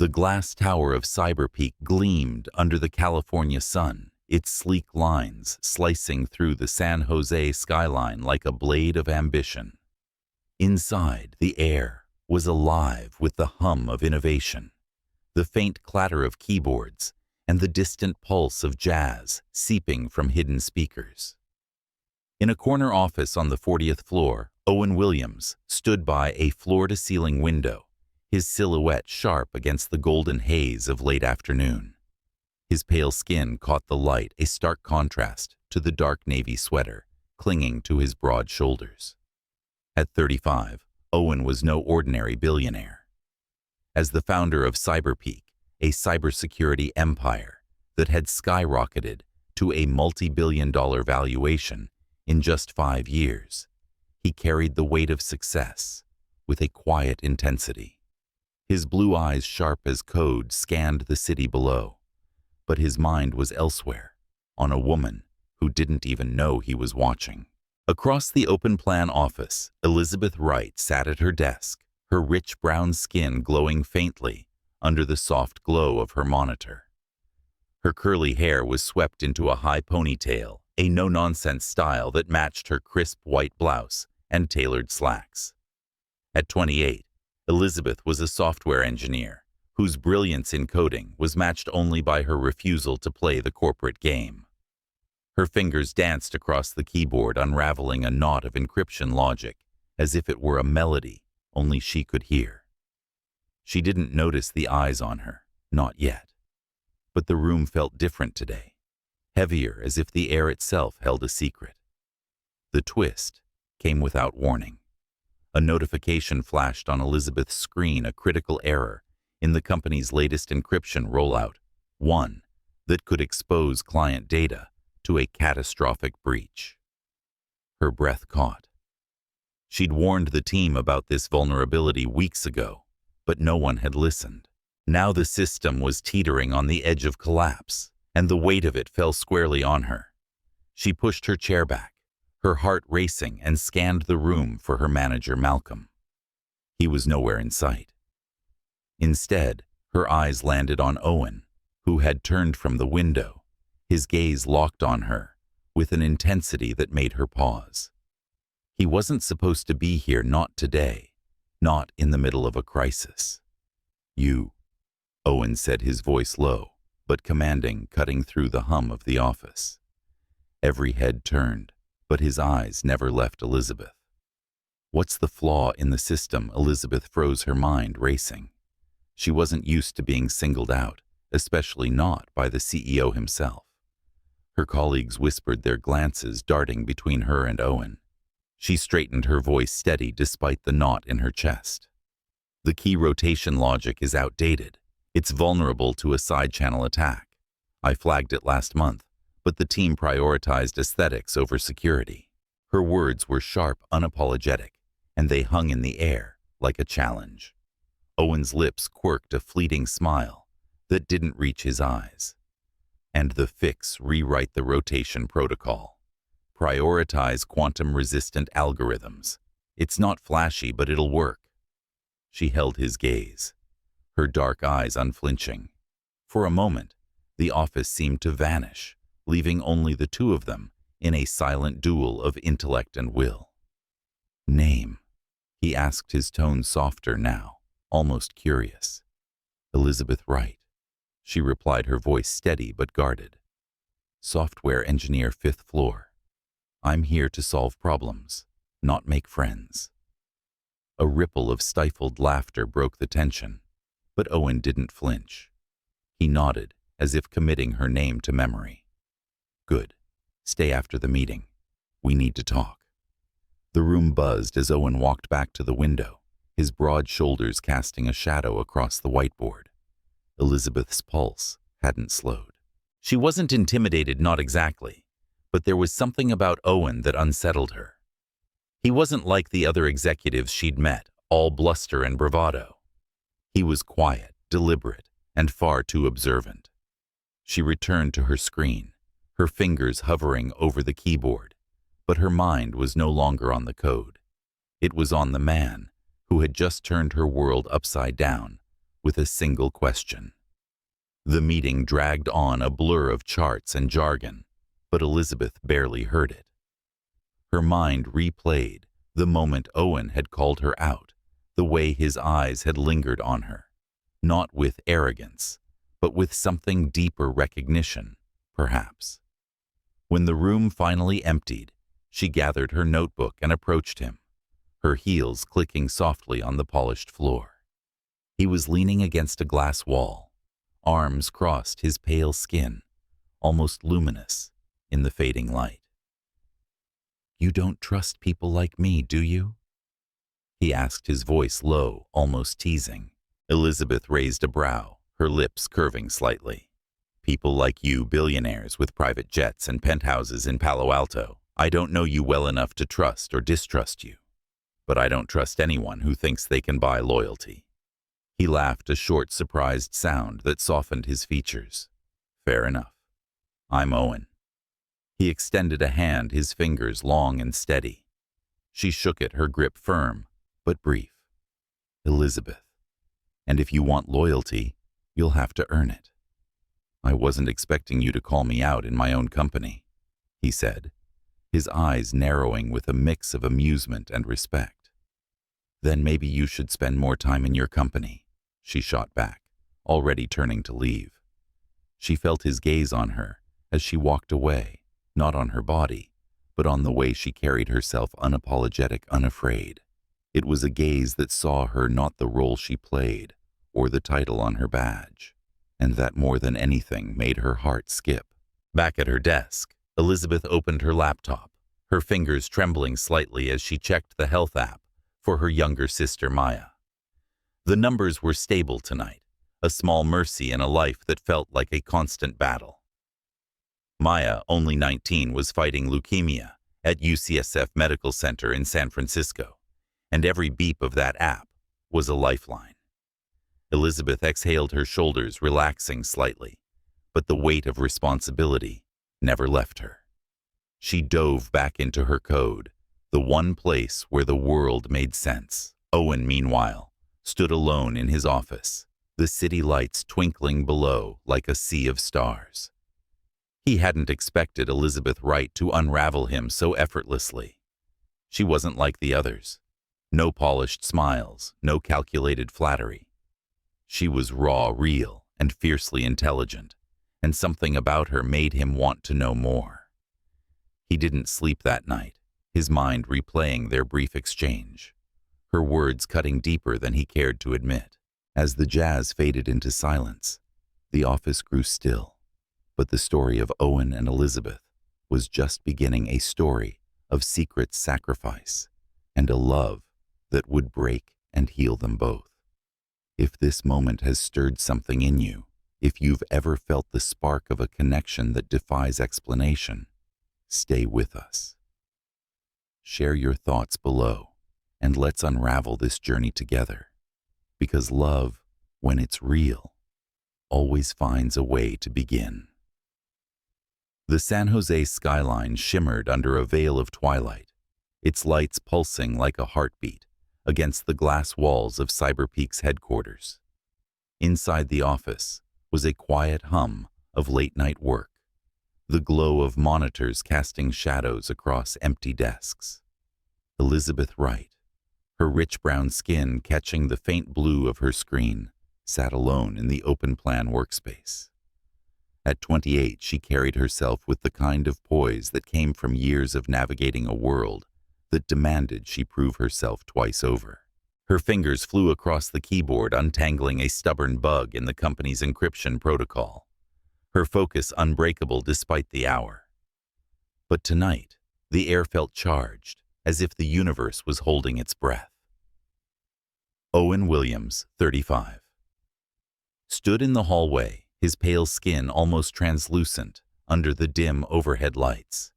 The glass tower of CyberPeak gleamed under the California sun, its sleek lines slicing through the San Jose skyline like a blade of ambition. Inside, the air was alive with the hum of innovation, the faint clatter of keyboards, and the distant pulse of jazz seeping from hidden speakers. In a corner office on the 40th floor, Owen Williams stood by a floor-to-ceiling window, his silhouette sharp against the golden haze of late afternoon. His pale skin caught the light, a stark contrast to the dark navy sweater clinging to his broad shoulders. At 35, Owen was no ordinary billionaire. As the founder of CyberPeak, a cybersecurity empire that had skyrocketed to a multi-billion-dollar valuation in just 5 years, he carried the weight of success with a quiet intensity. His blue eyes, sharp as code, scanned the city below, but his mind was elsewhere, on a woman who didn't even know he was watching. Across the open-plan office, Elizabeth Wright sat at her desk, her rich brown skin glowing faintly under the soft glow of her monitor. Her curly hair was swept into a high ponytail, a no-nonsense style that matched her crisp white blouse and tailored slacks. At 28, Elizabeth was a software engineer whose brilliance in coding was matched only by her refusal to play the corporate game. Her fingers danced across the keyboard, unraveling a knot of encryption logic as if it were a melody only she could hear. She didn't notice the eyes on her, not yet. But the room felt different today, heavier, as if the air itself held a secret. The twist came without warning. A notification flashed on Elizabeth's screen, a critical error in the company's latest encryption rollout, one that could expose client data to a catastrophic breach. Her breath caught. She'd warned the team about this vulnerability weeks ago, but no one had listened. Now the system was teetering on the edge of collapse, and the weight of it fell squarely on her. She pushed her chair back, her heart racing, and scanned the room for her manager, Malcolm. He was nowhere in sight. Instead, her eyes landed on Owen, who had turned from the window, his gaze locked on her with an intensity that made her pause. He wasn't supposed to be here, not today, not in the middle of a crisis. "You," Owen said, his voice low but commanding, cutting through the hum of the office. Every head turned, but his eyes never left Elizabeth. What's the flaw in the system? Elizabeth froze, her mind racing. She wasn't used to being singled out, especially not by the CEO himself. Her colleagues whispered, their glances darting between her and Owen. She straightened, her voice steady despite the knot in her chest. "The key rotation logic is outdated. It's vulnerable to a side-channel attack. I flagged it last month, but the team prioritized aesthetics over security." Her words were sharp, unapologetic, and they hung in the air like a challenge. Owen's lips quirked a fleeting smile that didn't reach his eyes. "And the fix: rewrite the rotation protocol. Prioritize quantum-resistant algorithms. It's not flashy, but it'll work." She held his gaze, her dark eyes unflinching. For a moment, the office seemed to vanish, leaving only the two of them in a silent duel of intellect and will. "Name?" he asked, his tone softer now, almost curious. "Elizabeth Wright," she replied, her voice steady but guarded. "Software engineer, 5th floor. I'm here to solve problems, not make friends." A ripple of stifled laughter broke the tension, but Owen didn't flinch. He nodded, as if committing her name to memory. "Good. Stay after the meeting. We need to talk." The room buzzed as Owen walked back to the window, his broad shoulders casting a shadow across the whiteboard. Elizabeth's pulse hadn't slowed. She wasn't intimidated, not exactly, but there was something about Owen that unsettled her. He wasn't like the other executives she'd met, all bluster and bravado. He was quiet, deliberate, and far too observant. She returned to her screen, her fingers hovering over the keyboard, but her mind was no longer on the code. It was on the man who had just turned her world upside down with a single question. The meeting dragged on, a blur of charts and jargon, but Elizabeth barely heard it. Her mind replayed the moment Owen had called her out, the way his eyes had lingered on her, not with arrogance, but with something deeper, recognition, perhaps. When the room finally emptied, she gathered her notebook and approached him, her heels clicking softly on the polished floor. He was leaning against a glass wall, arms crossed, his pale skin almost luminous in the fading light. "You don't trust people like me, do you?" he asked, his voice low, almost teasing. Elizabeth raised a brow, her lips curving slightly. "People like you, billionaires with private jets and penthouses in Palo Alto. I don't know you well enough to trust or distrust you. But I don't trust anyone who thinks they can buy loyalty." He laughed, a short, surprised sound that softened his features. "Fair enough. I'm Owen." He extended a hand, his fingers long and steady. She shook it, her grip firm, but brief. "Elizabeth, and if you want loyalty, you'll have to earn it." "I wasn't expecting you to call me out in my own company," he said, his eyes narrowing with a mix of amusement and respect. "Then maybe you should spend more time in your company," she shot back, already turning to leave. She felt his gaze on her as she walked away, not on her body, but on the way she carried herself, unapologetic, unafraid. It was a gaze that saw her, not the role she played or the title on her badge, and that more than anything made her heart skip. Back at her desk, Elizabeth opened her laptop, her fingers trembling slightly as she checked the health app for her younger sister Maya. The numbers were stable tonight, a small mercy in a life that felt like a constant battle. Maya, only 19, was fighting leukemia at UCSF Medical Center in San Francisco, and every beep of that app was a lifeline. Elizabeth exhaled, her shoulders relaxing slightly, but the weight of responsibility never left her. She dove back into her code, the one place where the world made sense. Owen, meanwhile, stood alone in his office, the city lights twinkling below like a sea of stars. He hadn't expected Elizabeth Wright to unravel him so effortlessly. She wasn't like the others. No polished smiles, no calculated flattery. She was raw, real, and fiercely intelligent, and something about her made him want to know more. He didn't sleep that night, his mind replaying their brief exchange, her words cutting deeper than he cared to admit. As the jazz faded into silence, the office grew still, but the story of Owen and Elizabeth was just beginning, a story of secret sacrifice and a love that would break and heal them both. If this moment has stirred something in you, if you've ever felt the spark of a connection that defies explanation, stay with us. Share your thoughts below, and let's unravel this journey together. Because love, when it's real, always finds a way to begin. The San Jose skyline shimmered under a veil of twilight, its lights pulsing like a heartbeat against the glass walls of CyberPeak's headquarters. Inside the office was a quiet hum of late-night work, the glow of monitors casting shadows across empty desks. Elizabeth Wright, her rich brown skin catching the faint blue of her screen, sat alone in the open-plan workspace. At 28, she carried herself with the kind of poise that came from years of navigating a world that demanded she prove herself twice over. Her fingers flew across the keyboard, untangling a stubborn bug in the company's encryption protocol, her focus unbreakable despite the hour. But tonight, the air felt charged, as if the universe was holding its breath. Owen Williams, 35, stood in the hallway, his pale skin almost translucent under the dim overhead lights.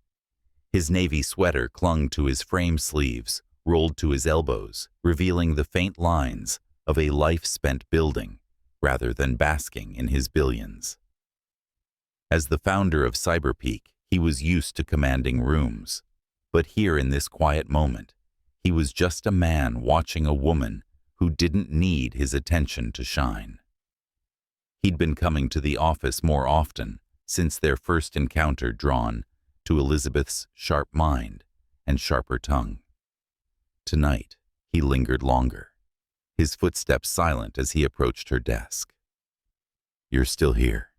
His navy sweater clung to his frame sleeves, rolled to his elbows, revealing the faint lines of a life spent building rather than basking in his billions. As the founder of CyberPeak, he was used to commanding rooms, but here in this quiet moment, he was just a man watching a woman who didn't need his attention to shine. He'd been coming to the office more often since their first encounter, drawn to Elizabeth's sharp mind and sharper tongue. Tonight, he lingered longer, his footsteps silent as he approached her desk. "You're still here,"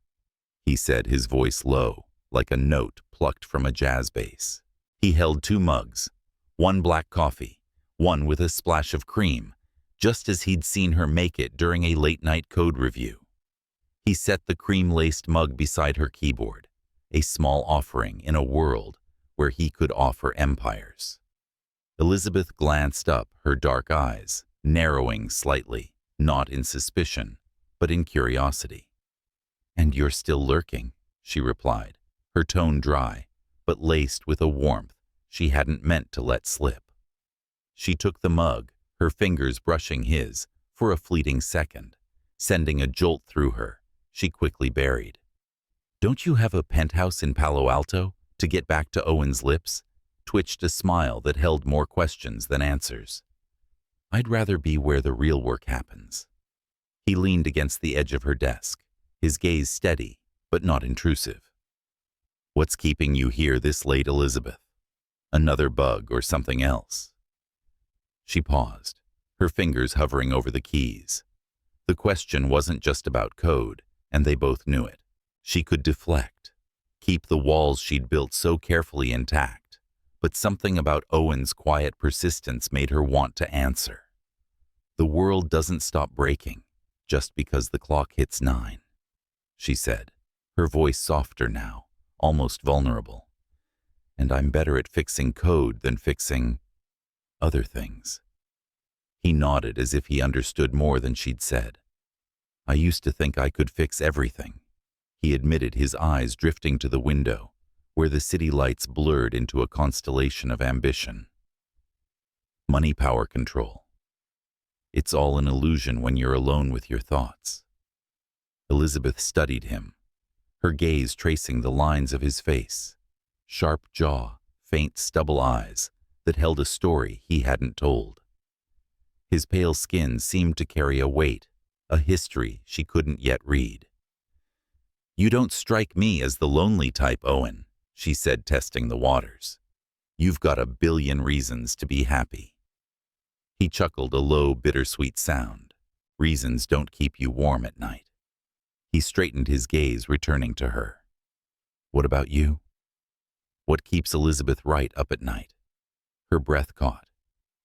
he said, his voice low, like a note plucked from a jazz bass. He held 2 mugs, one black coffee, one with a splash of cream, just as he'd seen her make it during a late-night code review. He set the cream-laced mug beside her keyboard, a small offering in a world where he could offer empires. Elizabeth glanced up, her dark eyes narrowing slightly, not in suspicion, but in curiosity. "And you're still lurking," she replied, her tone dry, but laced with a warmth she hadn't meant to let slip. She took the mug, her fingers brushing his, for a fleeting second, sending a jolt through her. She quickly buried. "Don't you have a penthouse in Palo Alto?" To get back to Owen's lips, twitched a smile that held more questions than answers. "I'd rather be where the real work happens." He leaned against the edge of her desk, his gaze steady, but not intrusive. "What's keeping you here this late, Elizabeth? Another bug or something else?" She paused, her fingers hovering over the keys. The question wasn't just about code, and they both knew it. She could deflect, keep the walls she'd built so carefully intact, but something about Owen's quiet persistence made her want to answer. "The world doesn't stop breaking just because the clock hits 9, she said, her voice softer now, almost vulnerable. "And I'm better at fixing code than fixing other things." He nodded as if he understood more than she'd said. "I used to think I could fix everything," he admitted, his eyes drifting to the window, where the city lights blurred into a constellation of ambition. "Money, power, control. It's all an illusion when you're alone with your thoughts." Elizabeth studied him, her gaze tracing the lines of his face, sharp jaw, faint stubble eyes that held a story he hadn't told. His pale skin seemed to carry a weight, a history she couldn't yet read. "You don't strike me as the lonely type, Owen," she said, testing the waters. "You've got a billion reasons to be happy." He chuckled, a low, bittersweet sound. "Reasons don't keep you warm at night." He straightened, his gaze returning to her. "What about you? What keeps Elizabeth Wright up at night?" Her breath caught.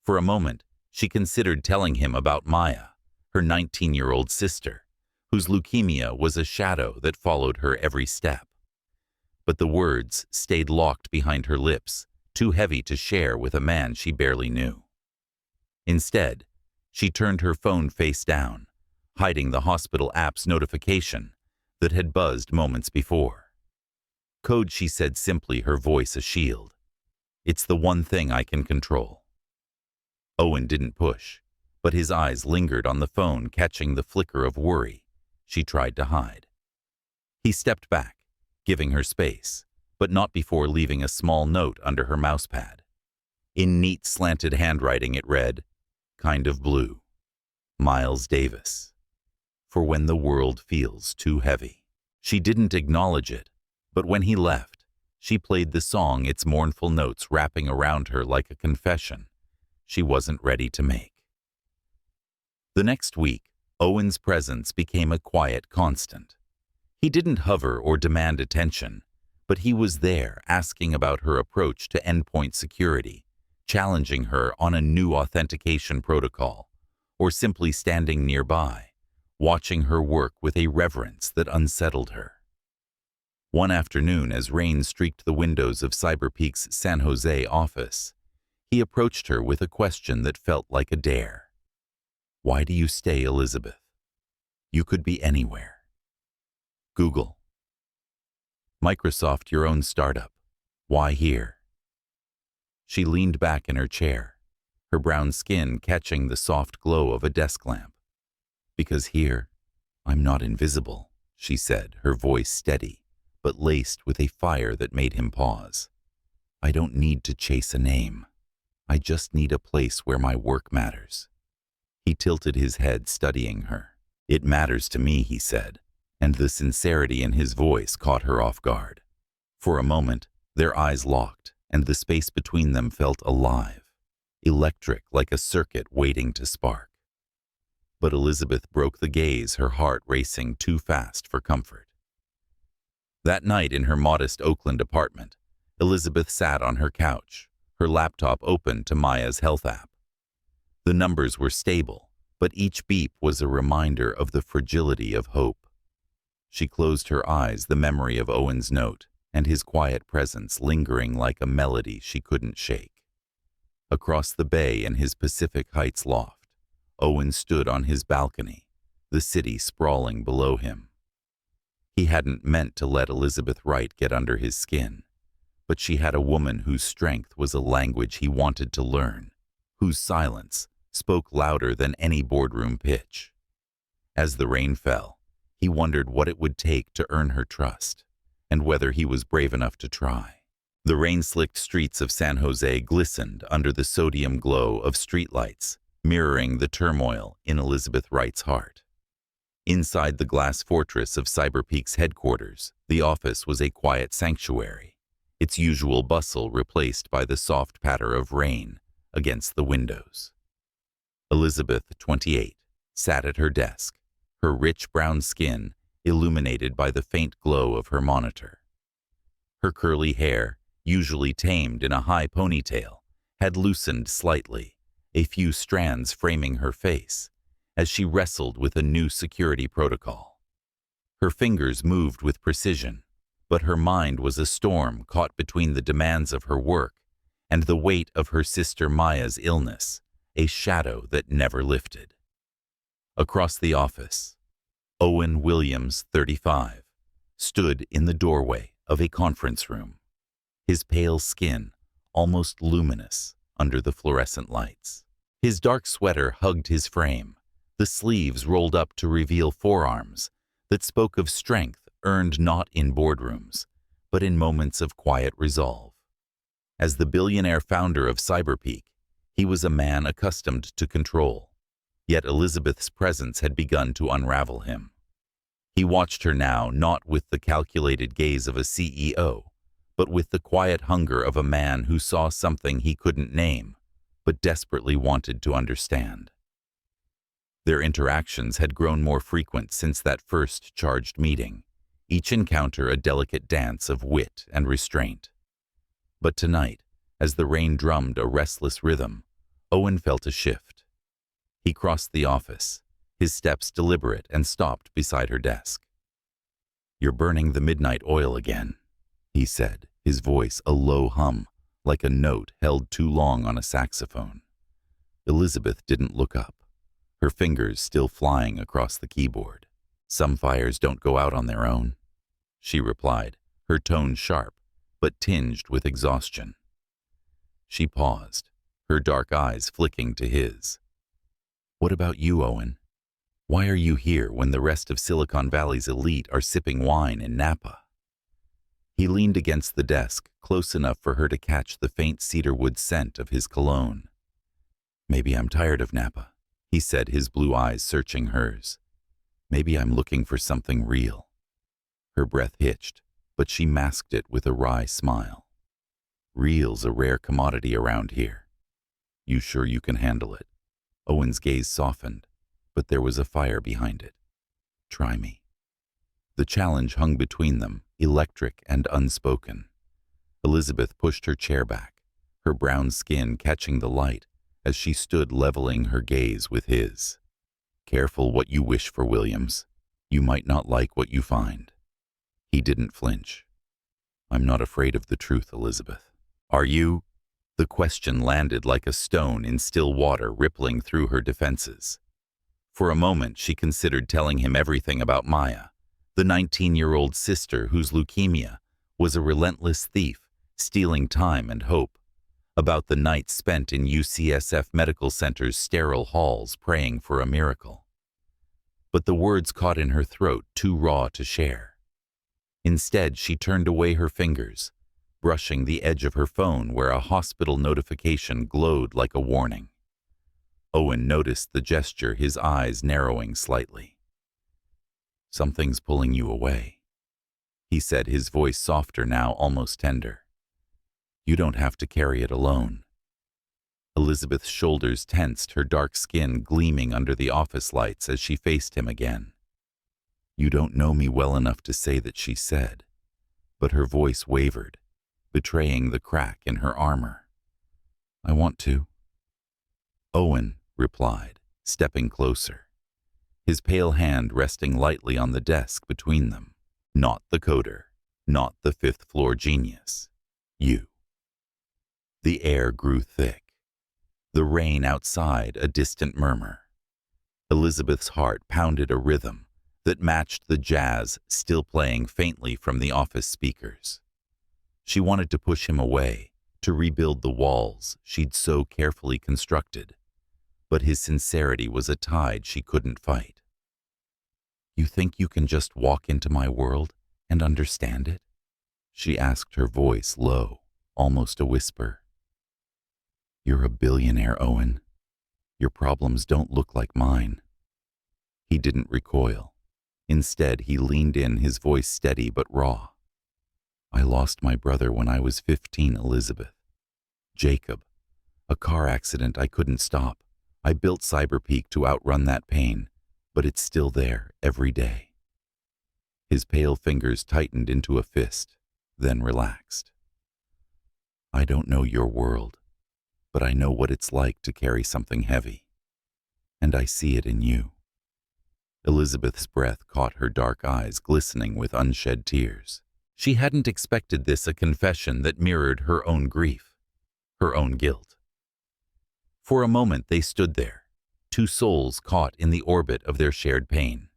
For a moment, she considered telling him about Maya, her 19-year-old sister, whose leukemia was a shadow that followed her every step. But the words stayed locked behind her lips, too heavy to share with a man she barely knew. Instead, she turned her phone face down, hiding the hospital app's notification that had buzzed moments before. "Code," she said simply, her voice a shield. "It's the one thing I can control." Owen didn't push, but his eyes lingered on the phone, catching the flicker of worry she tried to hide. He stepped back, giving her space, but not before leaving a small note under her mousepad. In neat, slanted handwriting it read, "Kind of blue. Miles Davis. For when the world feels too heavy." She didn't acknowledge it, but when he left, she played the song, its mournful notes wrapping around her like a confession she wasn't ready to make. The next week, Owen's presence became a quiet constant. He didn't hover or demand attention, but he was there, asking about her approach to endpoint security, challenging her on a new authentication protocol, or simply standing nearby, watching her work with a reverence that unsettled her. One afternoon, as rain streaked the windows of CyberPeak's San Jose office, he approached her with a question that felt like a dare. "Why do you stay, Elizabeth? You could be anywhere. Google. Microsoft, your own startup. Why here?" She leaned back in her chair, her brown skin catching the soft glow of a desk lamp. "Because here, I'm not invisible," she said, her voice steady, but laced with a fire that made him pause. "I don't need to chase a name. I just need a place where my work matters." He tilted his head, studying her. "It matters to me," he said, and the sincerity in his voice caught her off guard. For a moment, their eyes locked, and the space between them felt alive, electric like a circuit waiting to spark. But Elizabeth broke the gaze, her heart racing too fast for comfort. That night in her modest Oakland apartment, Elizabeth sat on her couch, her laptop open to Maya's health app. The numbers were stable, but each beep was a reminder of the fragility of hope. She closed her eyes, the memory of Owen's note and his quiet presence lingering like a melody she couldn't shake. Across the bay in his Pacific Heights loft, Owen stood on his balcony, the city sprawling below him. He hadn't meant to let Elizabeth Wright get under his skin, but she had a woman whose strength was a language he wanted to learn, whose silence spoke louder than any boardroom pitch. As the rain fell, he wondered what it would take to earn her trust, and whether he was brave enough to try. The rain-slicked streets of San Jose glistened under the sodium glow of streetlights, mirroring the turmoil in Elizabeth Wright's heart. Inside the glass fortress of CyberPeak's headquarters, the office was a quiet sanctuary, its usual bustle replaced by the soft patter of rain against the windows. Elizabeth, 28, sat at her desk, her rich brown skin illuminated by the faint glow of her monitor. Her curly hair, usually tamed in a high ponytail, had loosened slightly, a few strands framing her face, as she wrestled with a new security protocol. Her fingers moved with precision, but her mind was a storm caught between the demands of her work and the weight of her sister Maya's illness, a shadow that never lifted. Across the office, Owen Williams, 35, stood in the doorway of a conference room, his pale skin almost luminous under the fluorescent lights. His dark sweater hugged his frame, the sleeves rolled up to reveal forearms that spoke of strength earned not in boardrooms, but in moments of quiet resolve. As the billionaire founder of CyberPeak, he was a man accustomed to control, yet Elizabeth's presence had begun to unravel him. He watched her now not with the calculated gaze of a CEO, but with the quiet hunger of a man who saw something he couldn't name, but desperately wanted to understand. Their interactions had grown more frequent since that first charged meeting, each encounter a delicate dance of wit and restraint. But tonight, as the rain drummed a restless rhythm, Owen felt a shift. He crossed the office, his steps deliberate, and stopped beside her desk. "You're burning the midnight oil again," he said, his voice a low hum, like a note held too long on a saxophone. Elizabeth didn't look up, her fingers still flying across the keyboard. "Some fires don't go out on their own," she replied, her tone sharp, but tinged with exhaustion. She paused, her dark eyes flicking to his. "What about you, Owen? Why are you here when the rest of Silicon Valley's elite are sipping wine in Napa?" He leaned against the desk, close enough for her to catch the faint cedarwood scent of his cologne. "Maybe I'm tired of Napa," he said, his blue eyes searching hers. "Maybe I'm looking for something real." Her breath hitched, but she masked it with a wry smile. "Real's a rare commodity around here. You sure you can handle it?" Owen's gaze softened, but there was a fire behind it. "Try me." The challenge hung between them, electric and unspoken. Elizabeth pushed her chair back, her brown skin catching the light as she stood leveling her gaze with his. "Careful what you wish for, Williams. You might not like what you find." He didn't flinch. "I'm not afraid of the truth, Elizabeth." "Are you?" The question landed like a stone in still water, rippling through her defenses. For a moment, she considered telling him everything about Maya, the 19-year-old sister whose leukemia was a relentless thief, stealing time and hope, about the nights spent in UCSF Medical Center's sterile halls praying for a miracle. But the words caught in her throat, too raw to share. Instead, she turned away her fingers, brushing the edge of her phone where a hospital notification glowed like a warning. Owen noticed the gesture, his eyes narrowing slightly. "Something's pulling you away," he said, his voice softer now, almost tender. "You don't have to carry it alone." Elizabeth's shoulders tensed, her dark skin gleaming under the office lights as she faced him again. "You don't know me well enough to say that," she said, but her voice wavered, betraying the crack in her armor. "I want to." Owen replied, stepping closer, his pale hand resting lightly on the desk between them. "Not the coder, not the fifth-floor genius. You." The air grew thick. The rain outside a distant murmur. Elizabeth's heart pounded a rhythm that matched the jazz still playing faintly from the office speakers. She wanted to push him away, to rebuild the walls she'd so carefully constructed, but his sincerity was a tide she couldn't fight. "You think you can just walk into my world and understand it?" she asked, her voice low, almost a whisper. "You're a billionaire, Owen. Your problems don't look like mine." He didn't recoil. Instead, he leaned in, his voice steady but raw. "I lost my brother when I was 15, Elizabeth. Jacob. A car accident I couldn't stop. I built CyberPeak to outrun that pain, but it's still there every day." His pale fingers tightened into a fist, then relaxed. "I don't know your world, but I know what it's like to carry something heavy. And I see it in you." Elizabeth's breath caught her dark eyes glistening with unshed tears. She hadn't expected this, a confession that mirrored her own grief, her own guilt. For a moment they stood there, two souls caught in the orbit of their shared pain,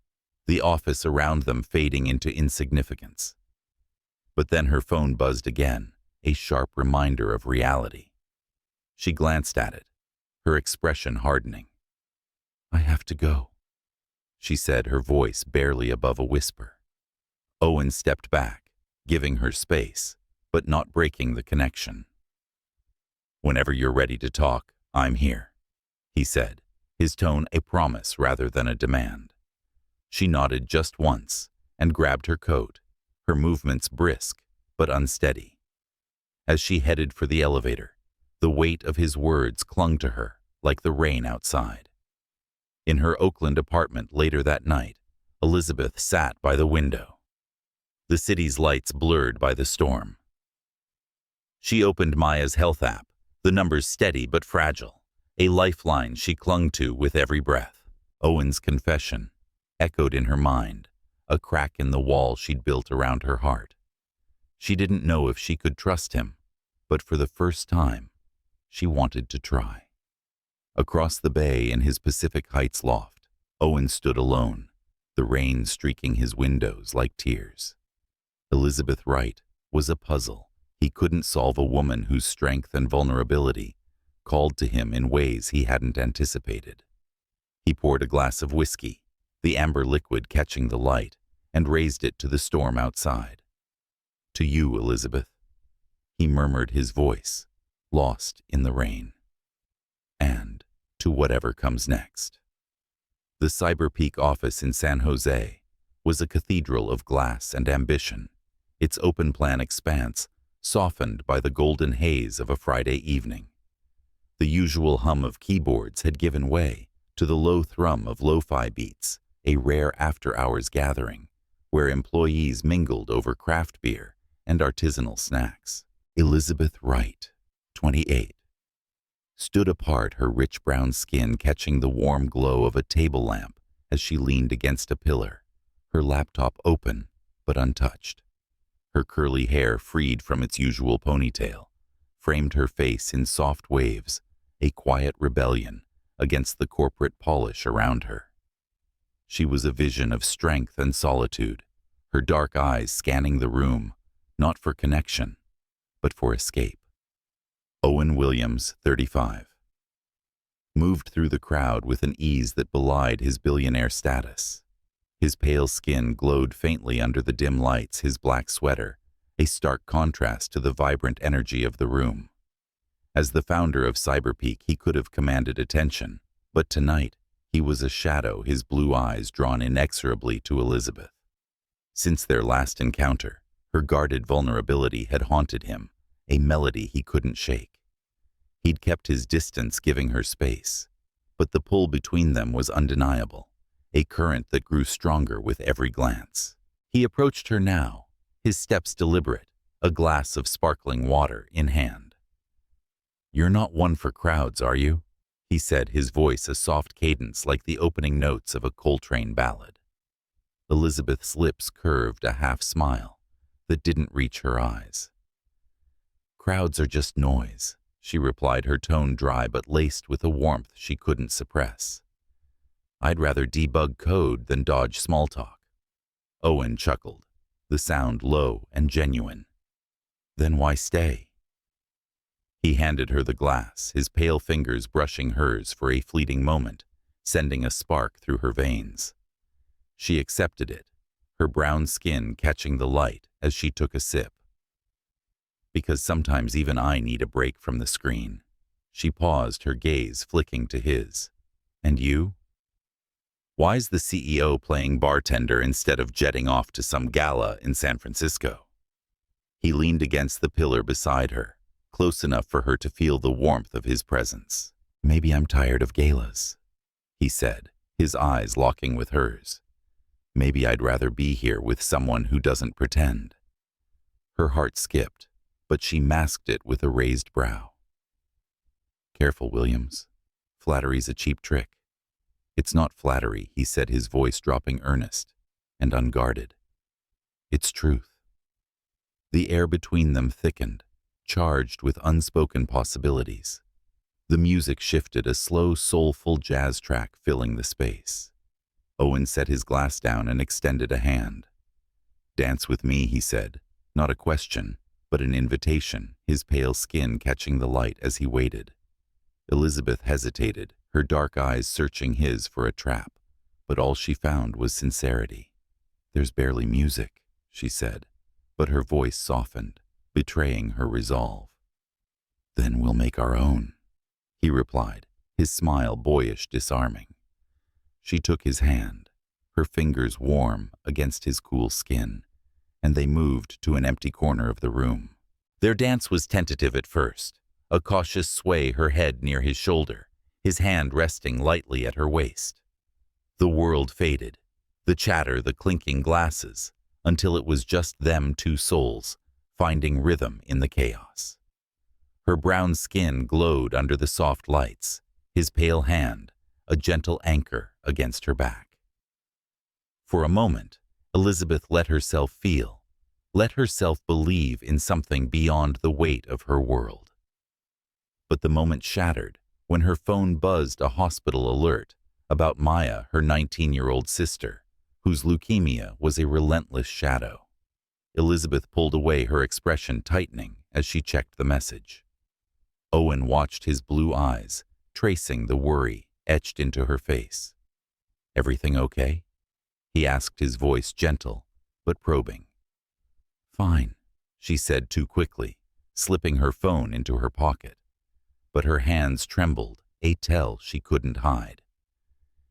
the office around them fading into insignificance. But then her phone buzzed again, a sharp reminder of reality. She glanced at it, her expression hardening. "I have to go," she said, her voice barely above a whisper. Owen stepped back, giving her space, but not breaking the connection. "Whenever you're ready to talk, I'm here," he said, his tone a promise rather than a demand. She nodded just once and grabbed her coat, her movements brisk but unsteady. As she headed for the elevator, the weight of his words clung to her like the rain outside. In her Oakland apartment later that night, Elizabeth sat by the window, the city's lights blurred by the storm. She opened Maya's health app, the numbers steady but fragile, a lifeline she clung to with every breath. Owen's confession echoed in her mind, a crack in the wall she'd built around her heart. She didn't know if she could trust him, but for the first time, she wanted to try. Across the bay in his Pacific Heights loft, Owen stood alone, the rain streaking his windows like tears. Elizabeth Wright was a puzzle he couldn't solve, a woman whose strength and vulnerability called to him in ways he hadn't anticipated. He poured a glass of whiskey, the amber liquid catching the light, and raised it to the storm outside. "To you, Elizabeth," he murmured, his voice lost in the rain. "And to whatever comes next." The CyberPeak office in San Jose was a cathedral of glass and ambition, its open-plan expanse softened by the golden haze of a Friday evening. The usual hum of keyboards had given way to the low thrum of lo-fi beats, a rare after-hours gathering where employees mingled over craft beer and artisanal snacks. Elizabeth Wright, 28, stood apart, her rich brown skin catching the warm glow of a table lamp as she leaned against a pillar, her laptop open but untouched. Her curly hair, freed from its usual ponytail, framed her face in soft waves, a quiet rebellion against the corporate polish around her. She was a vision of strength and solitude, her dark eyes scanning the room, not for connection, but for escape. Owen Williams, 35, moved through the crowd with an ease that belied his billionaire status. His pale skin glowed faintly under the dim lights, his black sweater a stark contrast to the vibrant energy of the room. As the founder of CyberPeak, he could have commanded attention, But tonight, he was a shadow, his blue eyes drawn inexorably to Elizabeth. Since their last encounter, her guarded vulnerability had haunted him, a melody he couldn't shake. He'd kept his distance, giving her space, but the pull between them was undeniable, a current that grew stronger with every glance. He approached her now, his steps deliberate, a glass of sparkling water in hand. "You're not one for crowds, are you?" he said, his voice a soft cadence like the opening notes of a Coltrane ballad. Elizabeth's lips curved a half-smile that didn't reach her eyes. "Crowds are just noise," she replied, her tone dry but laced with a warmth she couldn't suppress. "I'd rather debug code than dodge small talk." Owen chuckled, the sound low and genuine. "Then why stay?" He handed her the glass, his pale fingers brushing hers for a fleeting moment, sending a spark through her veins. She accepted it, her brown skin catching the light as she took a sip. "Because sometimes even I need a break from the screen." She paused, her gaze flicking to his. "And you? Why's the CEO playing bartender instead of jetting off to some gala in San Francisco?" He leaned against the pillar beside her, close enough for her to feel the warmth of his presence. "Maybe I'm tired of galas," he said, his eyes locking with hers. "Maybe I'd rather be here with someone who doesn't pretend." Her heart skipped, but she masked it with a raised brow. "Careful, Williams. Flattery's a cheap trick." "It's not flattery," he said, his voice dropping earnest and unguarded. "It's truth." The air between them thickened, charged with unspoken possibilities. The music shifted, a slow, soulful jazz track filling the space. Owen set his glass down and extended a hand. "Dance with me," he said, not a question, but an invitation, his pale skin catching the light as he waited. Elizabeth hesitated, her dark eyes searching his for a trap, but all she found was sincerity. "There's barely music," she said, but her voice softened, betraying her resolve. "Then we'll make our own," he replied, his smile boyish, disarming. She took his hand, her fingers warm against his cool skin, and they moved to an empty corner of the room. Their dance was tentative at first, a cautious sway, her head near his shoulder, his hand resting lightly at her waist. The world faded, the chatter, the clinking glasses, until it was just them, two souls, finding rhythm in the chaos. Her brown skin glowed under the soft lights, his pale hand a gentle anchor against her back. For a moment, Elizabeth let herself feel, let herself believe in something beyond the weight of her world. But the moment shattered when her phone buzzed a hospital alert about Maya, her 19-year-old sister, whose leukemia was a relentless shadow. Elizabeth pulled away, her expression tightening as she checked the message. Owen watched, his blue eyes tracing the worry etched into her face. "Everything okay?" he asked, his voice gentle but probing. "Fine," she said too quickly, slipping her phone into her pocket. But her hands trembled, a tell she couldn't hide.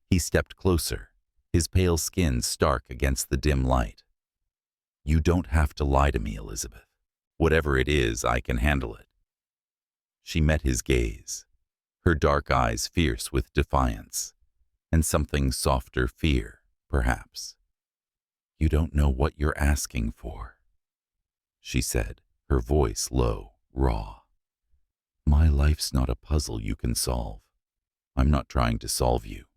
He stepped closer, his pale skin stark against the dim light. "You don't have to lie to me, Elizabeth. Whatever it is, I can handle it." She met his gaze, her dark eyes fierce with defiance, and something softer, fear, perhaps. "You don't know what you're asking for," she said, her voice low, raw. "My life's not a puzzle you can solve." "I'm not trying to solve you,"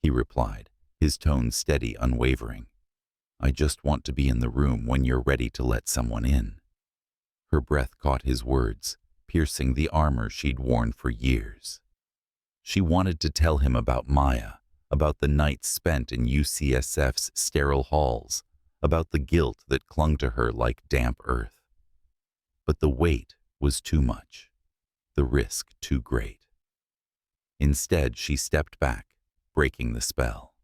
he replied, his tone steady, unwavering. "I just want to be in the room when you're ready to let someone in." Her breath caught his words, piercing the armor she'd worn for years. She wanted to tell him about Maya, about the nights spent in UCSF's sterile halls, about the guilt that clung to her like damp earth. But the weight was too much, the risk too great. Instead, she stepped back, breaking the spell.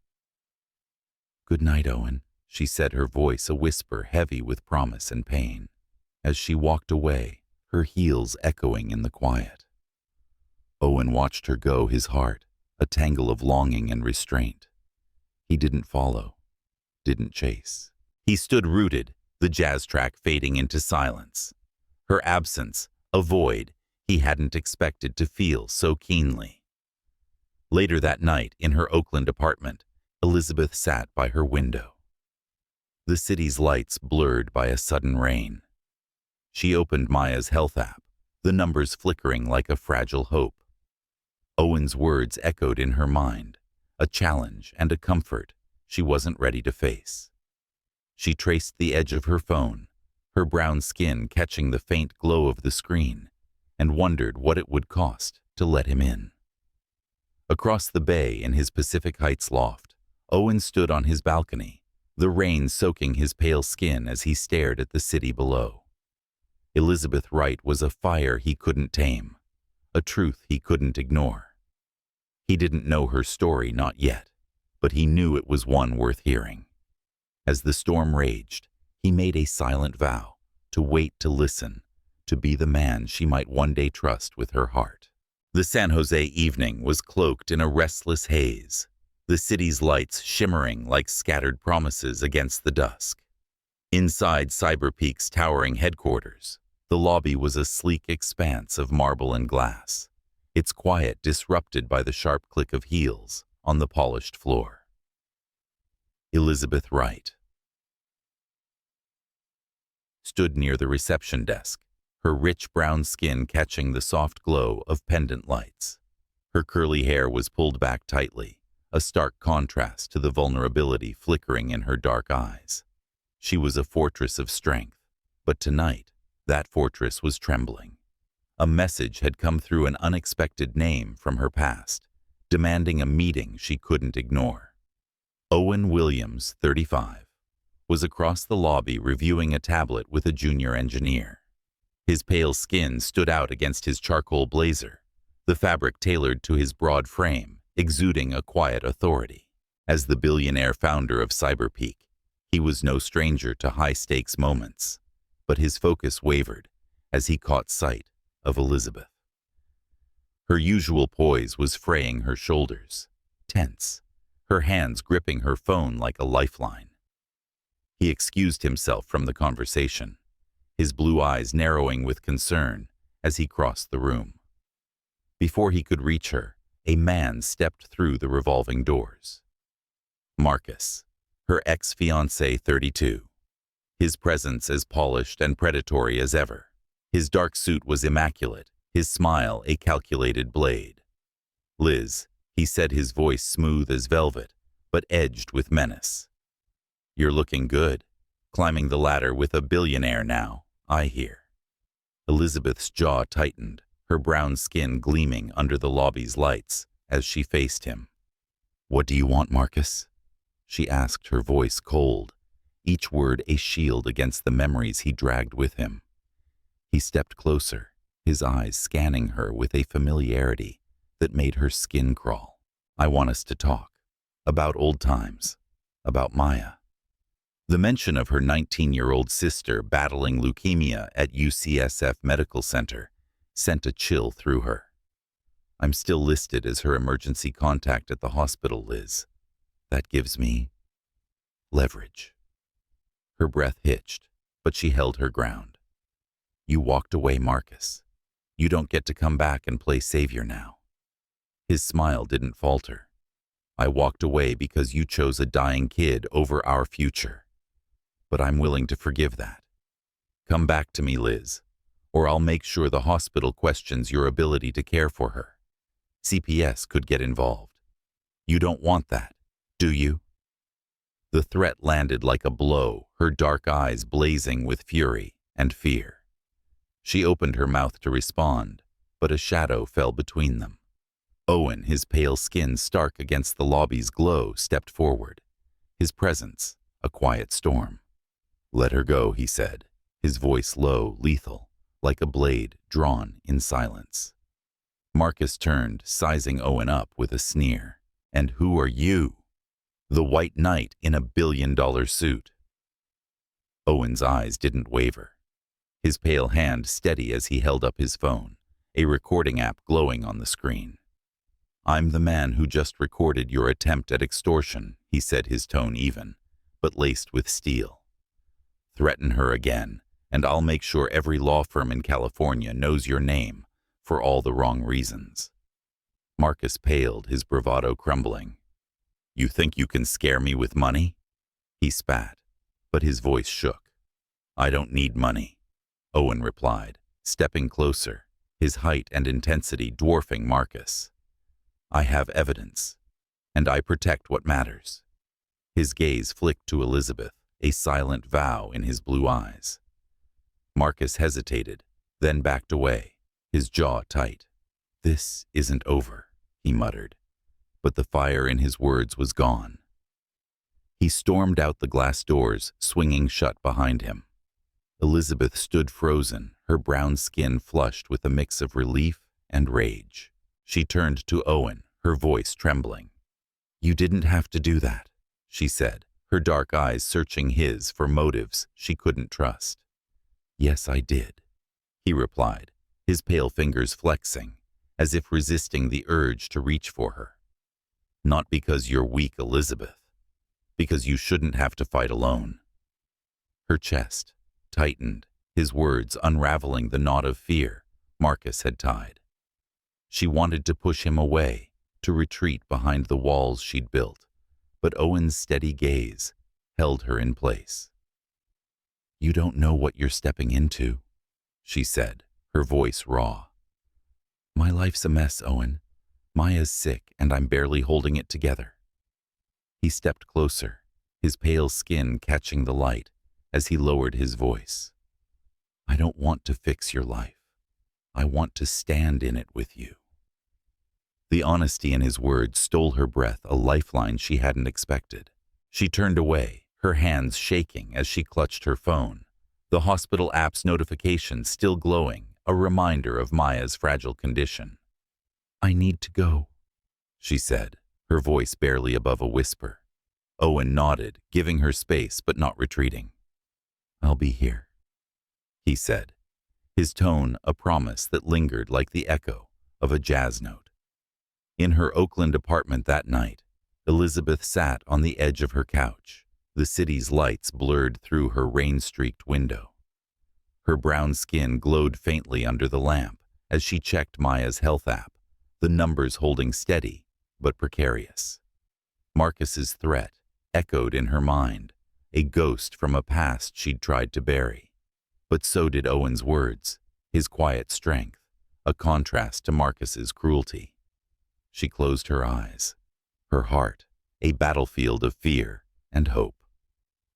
"Good night, Owen," she said, her voice a whisper heavy with promise and pain, as she walked away, her heels echoing in the quiet. Owen watched her go, his heart a tangle of longing and restraint. He didn't follow, didn't chase. He stood rooted, the jazz track fading into silence. Her absence, a void he hadn't expected to feel so keenly. Later that night, in her Oakland apartment, Elizabeth sat by her window. The city's lights blurred by a sudden rain. She opened Maya's health app, the numbers flickering like a fragile hope. Owen's words echoed in her mind, a challenge and a comfort she wasn't ready to face. She traced the edge of her phone, her brown skin catching the faint glow of the screen, and wondered what it would cost to let him in. Across the bay in his Pacific Heights loft, Owen stood on his balcony, the rain soaking his pale skin as he stared at the city below. Elizabeth Wright was a fire he couldn't tame, a truth he couldn't ignore. He didn't know her story, not yet, but he knew it was one worth hearing. As the storm raged, he made a silent vow to wait, to listen, to be the man she might one day trust with her heart. The San Jose evening was cloaked in a restless haze, the city's lights shimmering like scattered promises against the dusk. Inside CyberPeak's towering headquarters, the lobby was a sleek expanse of marble and glass, its quiet disrupted by the sharp click of heels on the polished floor. Elizabeth Wright stood near the reception desk, her rich brown skin catching the soft glow of pendant lights. Her curly hair was pulled back tightly, a stark contrast to the vulnerability flickering in her dark eyes. She was a fortress of strength, but tonight, that fortress was trembling. A message had come through an unexpected name from her past, demanding a meeting she couldn't ignore. Owen Williams, 35, was across the lobby reviewing a tablet with a junior engineer. His pale skin stood out against his charcoal blazer, the fabric tailored to his broad frame, exuding a quiet authority. As the billionaire founder of CyberPeak, he was no stranger to high-stakes moments, but his focus wavered as he caught sight of Elizabeth. Her usual poise was fraying her shoulders, tense, her hands gripping her phone like a lifeline. He excused himself from the conversation, his blue eyes narrowing with concern as he crossed the room. Before he could reach her, a man stepped through the revolving doors. Marcus, her ex-fiancé, 32. His presence as polished and predatory as ever. His dark suit was immaculate, his smile a calculated blade. "Liz," he said, his voice smooth as velvet, but edged with menace. "You're looking good, climbing the ladder with a billionaire now, I hear." Elizabeth's jaw tightened, her brown skin gleaming under the lobby's lights as she faced him. "What do you want, Marcus?" she asked, her voice cold, each word a shield against the memories he dragged with him. He stepped closer, his eyes scanning her with a familiarity that made her skin crawl. "I want us to talk. About old times. About Maya." The mention of her 19-year-old sister battling leukemia at UCSF Medical Center sent a chill through her. "I'm still listed as her emergency contact at the hospital, Liz. That gives me leverage." Her breath hitched, but she held her ground. "You walked away, Marcus. You don't get to come back and play savior now." His smile didn't falter. "I walked away because you chose a dying kid over our future. But I'm willing to forgive that. Come back to me, Liz, or I'll make sure the hospital questions your ability to care for her. CPS could get involved. You don't want that, do you?" The threat landed like a blow, her dark eyes blazing with fury and fear. She opened her mouth to respond, but a shadow fell between them. Owen, his pale skin stark against the lobby's glow, stepped forward, his presence a quiet storm. "Let her go," he said, his voice low, lethal, like a blade drawn in silence. Marcus turned, sizing Owen up with a sneer. "And who are you?" "The White Knight in a billion-dollar suit." Owen's eyes didn't waver, his pale hand steady as he held up his phone, a recording app glowing on the screen. "I'm the man who just recorded your attempt at extortion," he said, his tone even, but laced with steel. "Threaten her again, and I'll make sure every law firm in California knows your name for all the wrong reasons." Marcus paled, his bravado crumbling. "You think you can scare me with money?" He spat, but his voice shook. "I don't need money," Owen replied, stepping closer, his height and intensity dwarfing Marcus. "I have evidence, and I protect what matters." His gaze flicked to Elizabeth, a silent vow in his blue eyes. Marcus hesitated, then backed away, his jaw tight. "This isn't over," he muttered, but the fire in his words was gone. He stormed out the glass doors, swinging shut behind him. Elizabeth stood frozen, her brown skin flushed with a mix of relief and rage. She turned to Owen, her voice trembling. "You didn't have to do that," she said, her dark eyes searching his for motives she couldn't trust. "Yes, I did," he replied, his pale fingers flexing, as if resisting the urge to reach for her. "Not because you're weak, Elizabeth. Because you shouldn't have to fight alone." Her chest tightened, his words unraveling the knot of fear Marcus had tied. She wanted to push him away, to retreat behind the walls she'd built, but Owen's steady gaze held her in place. "You don't know what you're stepping into," she said, her voice raw. "My life's a mess, Owen. Maya's sick, and I'm barely holding it together." He stepped closer, his pale skin catching the light as he lowered his voice. "I don't want to fix your life. I want to stand in it with you." The honesty in his words stole her breath, a lifeline she hadn't expected. She turned away, her hands shaking as she clutched her phone, the hospital app's notification still glowing, a reminder of Maya's fragile condition. "I need to go," she said, her voice barely above a whisper. Owen nodded, giving her space but not retreating. "I'll be here," he said, his tone a promise that lingered like the echo of a jazz note. In her Oakland apartment that night, Elizabeth sat on the edge of her couch, the city's lights blurred through her rain-streaked window. Her brown skin glowed faintly under the lamp as she checked Maya's health app, the numbers holding steady but precarious. Marcus's threat echoed in her mind, a ghost from a past she'd tried to bury. But so did Owen's words, his quiet strength, a contrast to Marcus's cruelty. She closed her eyes, her heart a battlefield of fear and hope.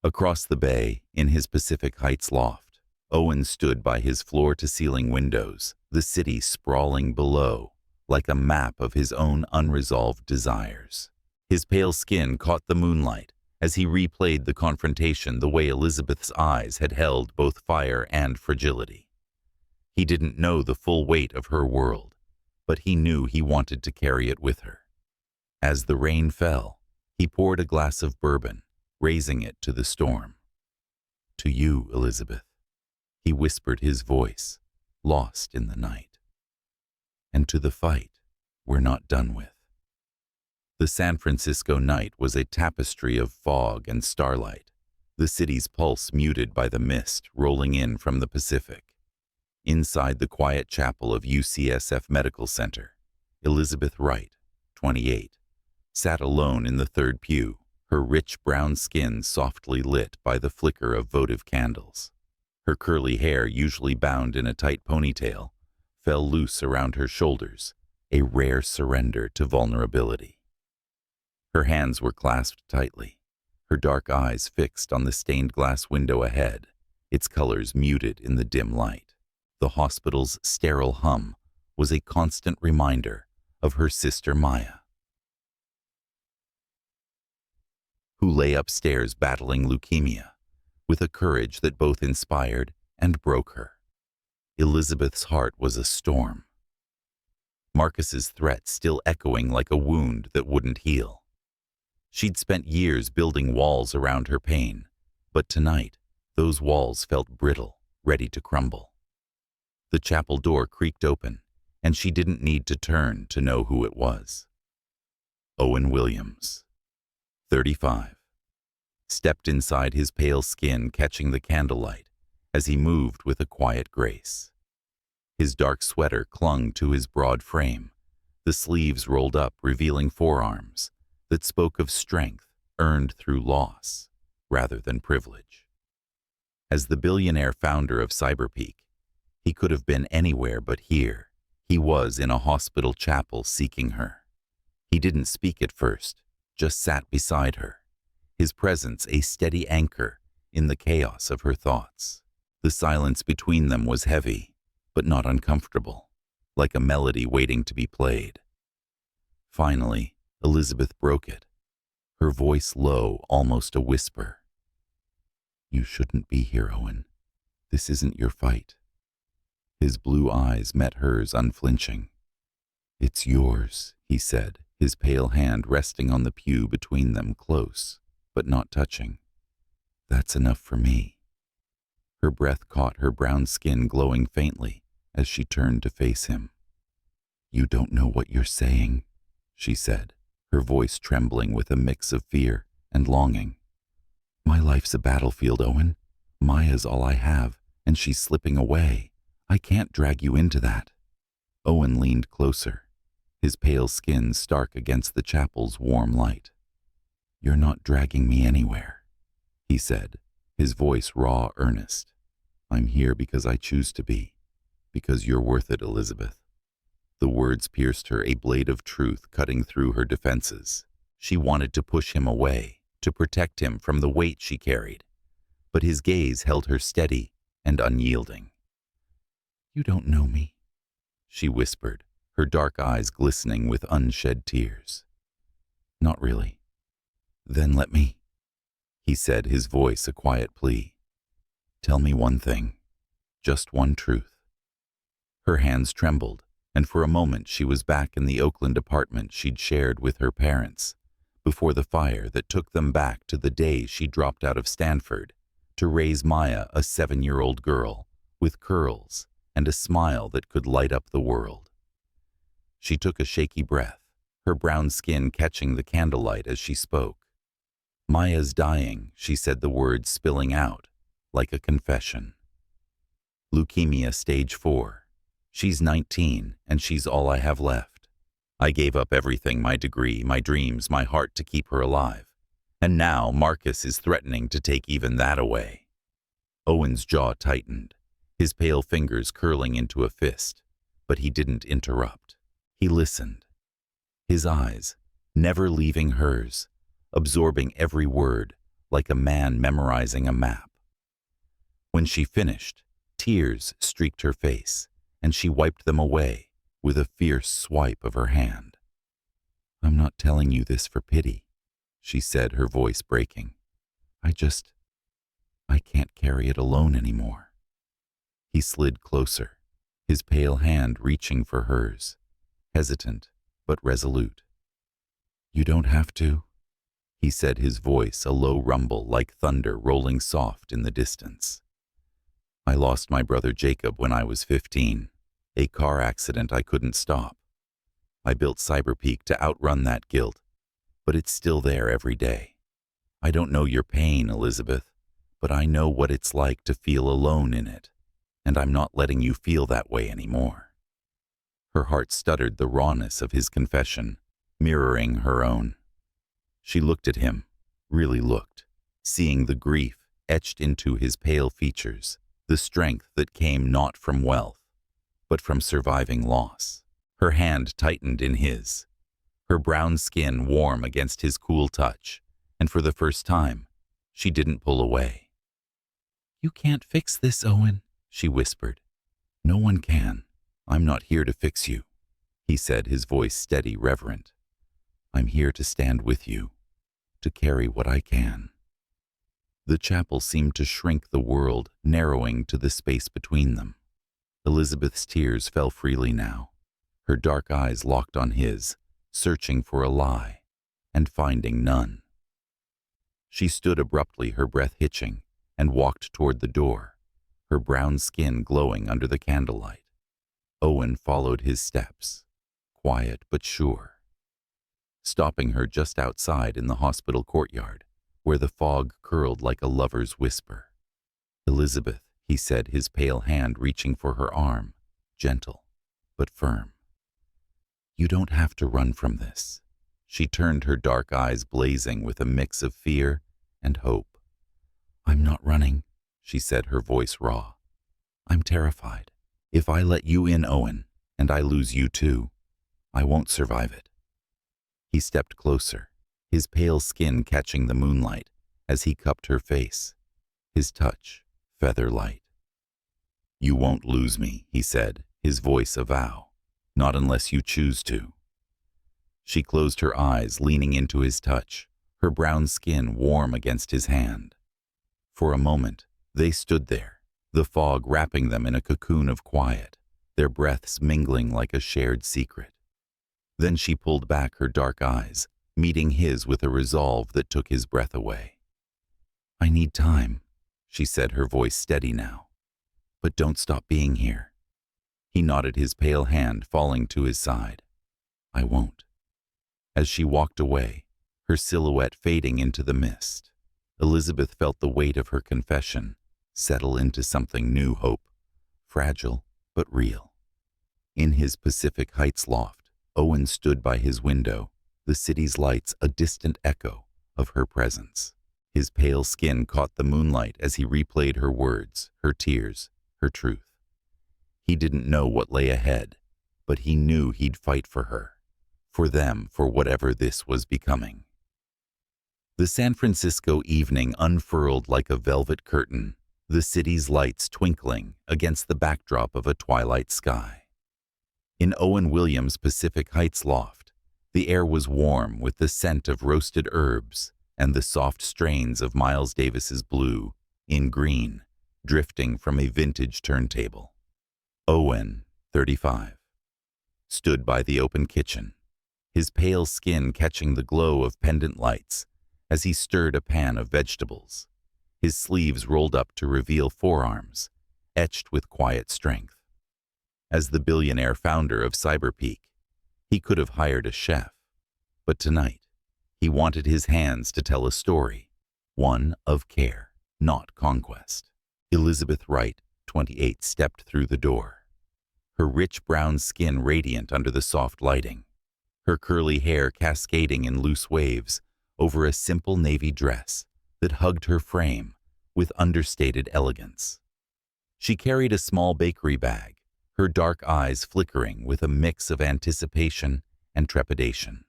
Across the bay, in his Pacific Heights loft, Owen stood by his floor-to-ceiling windows, the city sprawling below, like a map of his own unresolved desires. His pale skin caught the moonlight as he replayed the confrontation the way Elizabeth's eyes had held both fire and fragility. He didn't know the full weight of her world, but he knew he wanted to carry it with her. As the rain fell, he poured a glass of bourbon, raising it to the storm. "To you, Elizabeth," he whispered, his voice lost in the night. "And to the fight we're not done with." The San Francisco night was a tapestry of fog and starlight, the city's pulse muted by the mist rolling in from the Pacific. Inside the quiet chapel of UCSF Medical Center, Elizabeth Wright, 28, sat alone in the third pew, her rich brown skin softly lit by the flicker of votive candles. Her curly hair, usually bound in a tight ponytail, fell loose around her shoulders, a rare surrender to vulnerability. Her hands were clasped tightly, her dark eyes fixed on the stained glass window ahead, its colors muted in the dim light. The hospital's sterile hum was a constant reminder of her sister Maya, who lay upstairs battling leukemia, with a courage that both inspired and broke her. Elizabeth's heart was a storm, Marcus's threat still echoing like a wound that wouldn't heal. She'd spent years building walls around her pain, but tonight, those walls felt brittle, ready to crumble. The chapel door creaked open, and she didn't need to turn to know who it was. Owen Williams, 35, stepped inside his pale skin catching the candlelight as he moved with a quiet grace. His dark sweater clung to his broad frame, the sleeves rolled up revealing forearms that spoke of strength earned through loss rather than privilege. As the billionaire founder of CyberPeak, he could have been anywhere but here. He was in a hospital chapel seeking her. He didn't speak at first, just sat beside her, his presence a steady anchor in the chaos of her thoughts. The silence between them was heavy, but not uncomfortable, like a melody waiting to be played. Finally, Elizabeth broke it, her voice low, almost a whisper. "You shouldn't be here, Owen. This isn't your fight." His blue eyes met hers unflinching. "It's yours," he said, his pale hand resting on the pew between them, close, but not touching. "That's enough for me." Her breath caught her brown skin glowing faintly as she turned to face him. "You don't know what you're saying," she said, her voice trembling with a mix of fear and longing. "My life's a battlefield, Owen. Maya's all I have, and she's slipping away. I can't drag you into that." Owen leaned closer, his pale skin stark against the chapel's warm light. "You're not dragging me anywhere," he said, his voice raw, earnest. "I'm here because I choose to be, because you're worth it, Elizabeth." The words pierced her, a blade of truth cutting through her defenses. She wanted to push him away, to protect him from the weight she carried, but his gaze held her steady and unyielding. "You don't know me," she whispered, her dark eyes glistening with unshed tears. "Not really." "Then let me," he said, his voice a quiet plea. "Tell me one thing, just one truth." Her hands trembled, and for a moment she was back in the Oakland apartment she'd shared with her parents, before the fire that took them back to the day she dropped out of Stanford to raise Maya, a 7-year-old girl with curls and a smile that could light up the world. She took a shaky breath, her brown skin catching the candlelight as she spoke. "Maya's dying," she said, the words spilling out like a confession. "Leukemia stage 4. She's 19, and she's all I have left. I gave up everything, my degree, my dreams, my heart to keep her alive. And now Marcus is threatening to take even that away." Owen's jaw tightened, his pale fingers curling into a fist, but he didn't interrupt. He listened, his eyes never leaving hers, absorbing every word like a man memorizing a map. When she finished, tears streaked her face, and she wiped them away with a fierce swipe of her hand. "I'm not telling you this for pity," she said, her voice breaking. I can't carry it alone anymore." He slid closer, his pale hand reaching for hers, hesitant but resolute. "You don't have to," he said, his voice a low rumble like thunder rolling soft in the distance. "I lost my brother Jacob when I was 15, a car accident I couldn't stop. I built CyberPeak to outrun that guilt, but it's still there every day. I don't know your pain, Elizabeth, but I know what it's like to feel alone in it, and I'm not letting you feel that way anymore." Her heart stuttered the rawness of his confession, mirroring her own. She looked at him, really looked, seeing the grief etched into his pale features, the strength that came not from wealth, but from surviving loss. Her hand tightened in his, her brown skin warm against his cool touch, and for the first time, she didn't pull away. "You can't fix this, Owen," she whispered. "No one can. I'm not here to fix you," he said, his voice steady, reverent. "I'm here to stand with you, to carry what I can." The chapel seemed to shrink, the world narrowing to the space between them. Elizabeth's tears fell freely now, her dark eyes locked on his, searching for a lie and finding none. She stood abruptly, her breath hitching, and walked toward the door, her brown skin glowing under the candlelight. Owen followed his steps, quiet but sure. stopping her just outside in the hospital courtyard, where the fog curled like a lover's whisper. "Elizabeth," he said, his pale hand reaching for her arm, gentle but firm. "You don't have to run from this." She turned, her dark eyes blazing with a mix of fear and hope. "I'm not running," she said, her voice raw. "I'm terrified. If I let you in, Owen, and I lose you too, I won't survive it." He stepped closer, his pale skin catching the moonlight as he cupped her face, his touch feather light. "You won't lose me," he said, his voice a vow. "Not unless you choose to." She closed her eyes, leaning into his touch, her brown skin warm against his hand. For a moment, they stood there, the fog wrapping them in a cocoon of quiet, their breaths mingling like a shared secret. Then she pulled back her dark eyes, meeting his with a resolve that took his breath away. "I need time," she said, her voice steady now. "But don't stop being here." He nodded, his pale hand falling to his side. "I won't." As she walked away, her silhouette fading into the mist, Elizabeth felt the weight of her confession settle into something new, hope, fragile but real. In his Pacific Heights loft, Owen stood by his window, the city's lights a distant echo of her presence. His pale skin caught the moonlight as he replayed her words, her tears, her truth. He didn't know what lay ahead, but he knew he'd fight for her. For them, for whatever this was becoming. The San Francisco evening unfurled like a velvet curtain, the city's lights twinkling against the backdrop of a twilight sky. In Owen Williams' Pacific Heights loft, the air was warm with the scent of roasted herbs and the soft strains of Miles Davis's Blue in Green, drifting from a vintage turntable. Owen, 35, stood by the open kitchen, his pale skin catching the glow of pendant lights as he stirred a pan of vegetables, his sleeves rolled up to reveal forearms, etched with quiet strength. As the billionaire founder of CyberPeak, he could have hired a chef, but tonight, he wanted his hands to tell a story, one of care, not conquest. Elizabeth Wright, 28, stepped through the door, her rich brown skin radiant under the soft lighting, her curly hair cascading in loose waves over a simple navy dress that hugged her frame with understated elegance. She carried a small bakery bag, her dark eyes flickering with a mix of anticipation and trepidation.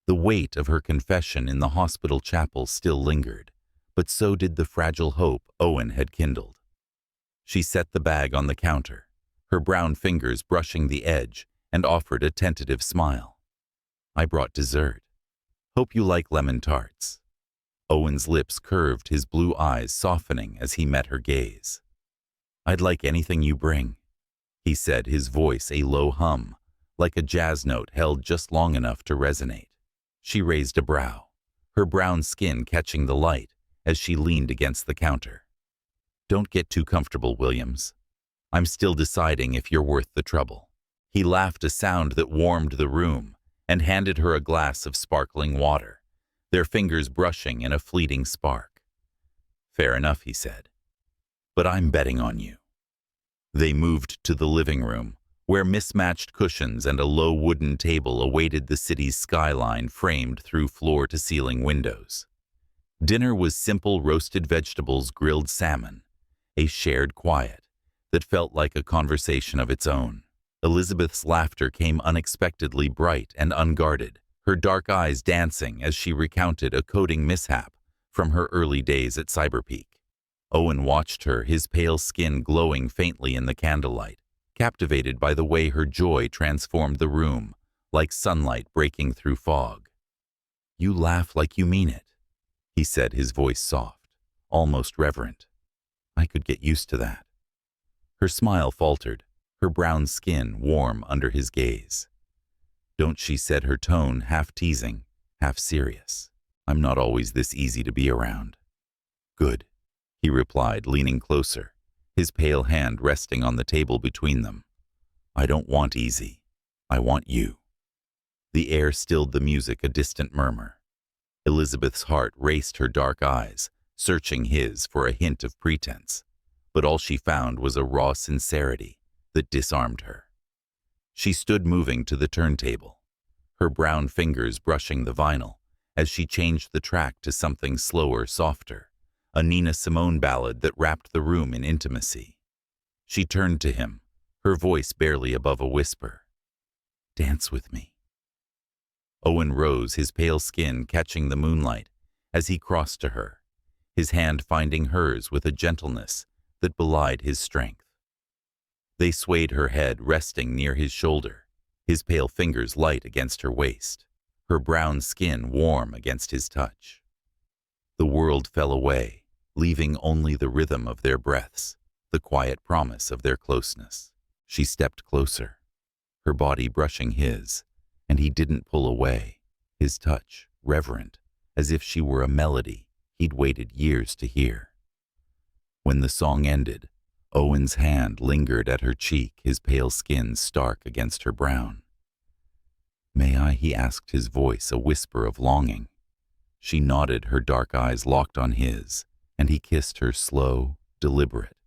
The weight of her confession in the hospital chapel still lingered, but so did the fragile hope Owen had kindled. She set the bag on the counter, her brown fingers brushing the edge, and offered a tentative smile. "I brought dessert. Hope you like lemon tarts." Owen's lips curved, his blue eyes softening as he met her gaze. "I'd like anything you bring," he said, his voice a low hum, like a jazz note held just long enough to resonate. She raised a brow, her brown skin catching the light as she leaned against the counter. "Don't get too comfortable, Williams. I'm still deciding if you're worth the trouble." He laughed, a sound that warmed the room, and handed her a glass of sparkling water, their fingers brushing in a fleeting spark. "Fair enough," he said, "but I'm betting on you." They moved to the living room, where mismatched cushions and a low wooden table awaited the city's skyline framed through floor-to-ceiling windows. Dinner was simple roasted vegetables, grilled salmon, a shared quiet that felt like a conversation of its own. Elizabeth's laughter came unexpectedly bright and unguarded, her dark eyes dancing as she recounted a coding mishap from her early days at CyberPeak. Owen watched her, his pale skin glowing faintly in the candlelight, captivated by the way her joy transformed the room, like sunlight breaking through fog. "You laugh like you mean it," he said, his voice soft, almost reverent. "I could get used to that." Her smile faltered, her brown skin warm under his gaze. "Don't," she said, her tone half teasing, half serious. "I'm not always this easy to be around." "Good," he replied, leaning closer, his pale hand resting on the table between them. "I don't want easy. I want you." The air stilled the music, a distant murmur. Elizabeth's heart raced, her dark eyes, searching his for a hint of pretense, but all she found was a raw sincerity that disarmed her. She stood moving to the turntable, her brown fingers brushing the vinyl as she changed the track to something slower, softer, a Nina Simone ballad that wrapped the room in intimacy. She turned to him, her voice barely above a whisper. "Dance with me." Owen rose, his pale skin catching the moonlight as he crossed to her, his hand finding hers with a gentleness that belied his strength. They swayed, her head resting near his shoulder, his pale fingers light against her waist, her brown skin warm against his touch. The world fell away, leaving only the rhythm of their breaths, the quiet promise of their closeness. She stepped closer, her body brushing his, and he didn't pull away, his touch reverent, as if she were a melody he'd waited years to hear. When the song ended, Owen's hand lingered at her cheek, his pale skin stark against her brown. "May I?" he asked, his voice a whisper of longing. She nodded, her dark eyes locked on his, and he kissed her slow, deliberate,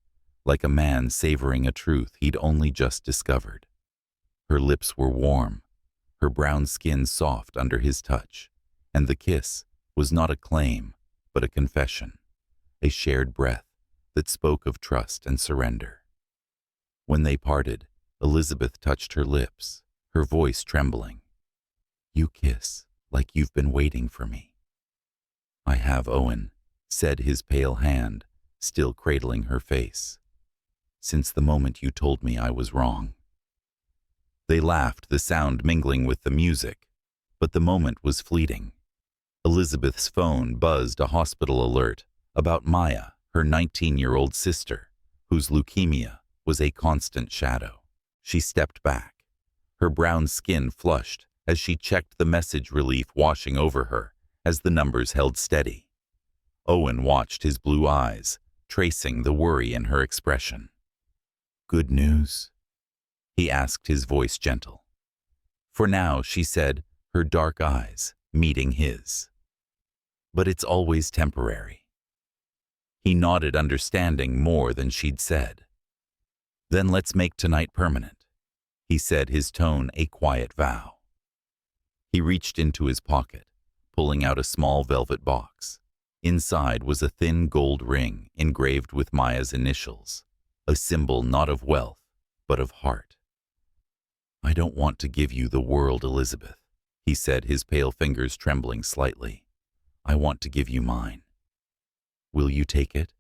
like a man savoring a truth he'd only just discovered. Her lips were warm, her brown skin soft under his touch, and the kiss was not a claim, but a confession, a shared breath that spoke of trust and surrender. When they parted, Elizabeth touched her lips, her voice trembling. "You kiss like you've been waiting for me." "I have, Owen," said his pale hand, still cradling her face. "Since the moment you told me I was wrong." They laughed, the sound mingling with the music, but the moment was fleeting. Elizabeth's phone buzzed, a hospital alert about Maya, her 19-year-old sister, whose leukemia was a constant shadow. She stepped back, her brown skin flushed as she checked the message, relief washing over her as the numbers held steady. Owen watched, his blue eyes tracing the worry in her expression. "Good news?" he asked, his voice gentle. "For now," she said, her dark eyes meeting his. "But it's always temporary." He nodded, understanding more than she'd said. "Then let's make tonight permanent," he said, his tone a quiet vow. He reached into his pocket, pulling out a small velvet box. Inside was a thin gold ring engraved with Maya's initials, a symbol not of wealth, but of heart. "I don't want to give you the world, Elizabeth," he said, his pale fingers trembling slightly. "I want to give you mine. Will you take it?"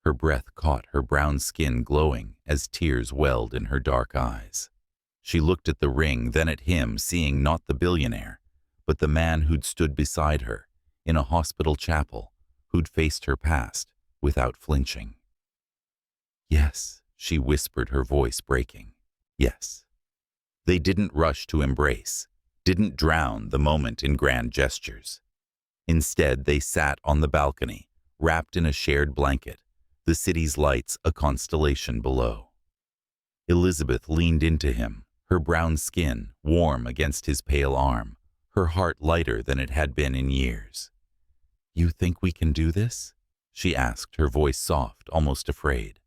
Her breath caught her brown skin glowing as tears welled in her dark eyes. She looked at the ring, then at him, seeing not the billionaire, but the man who'd stood beside her in a hospital chapel, who'd faced her past without flinching. "Yes," she whispered, her voice breaking. "Yes." They didn't rush to embrace, didn't drown the moment in grand gestures. Instead, they sat on the balcony, wrapped in a shared blanket, the city's lights a constellation below. Elizabeth leaned into him, her brown skin warm against his pale arm, her heart lighter than it had been in years. "You think we can do this?" she asked, her voice soft, almost afraid.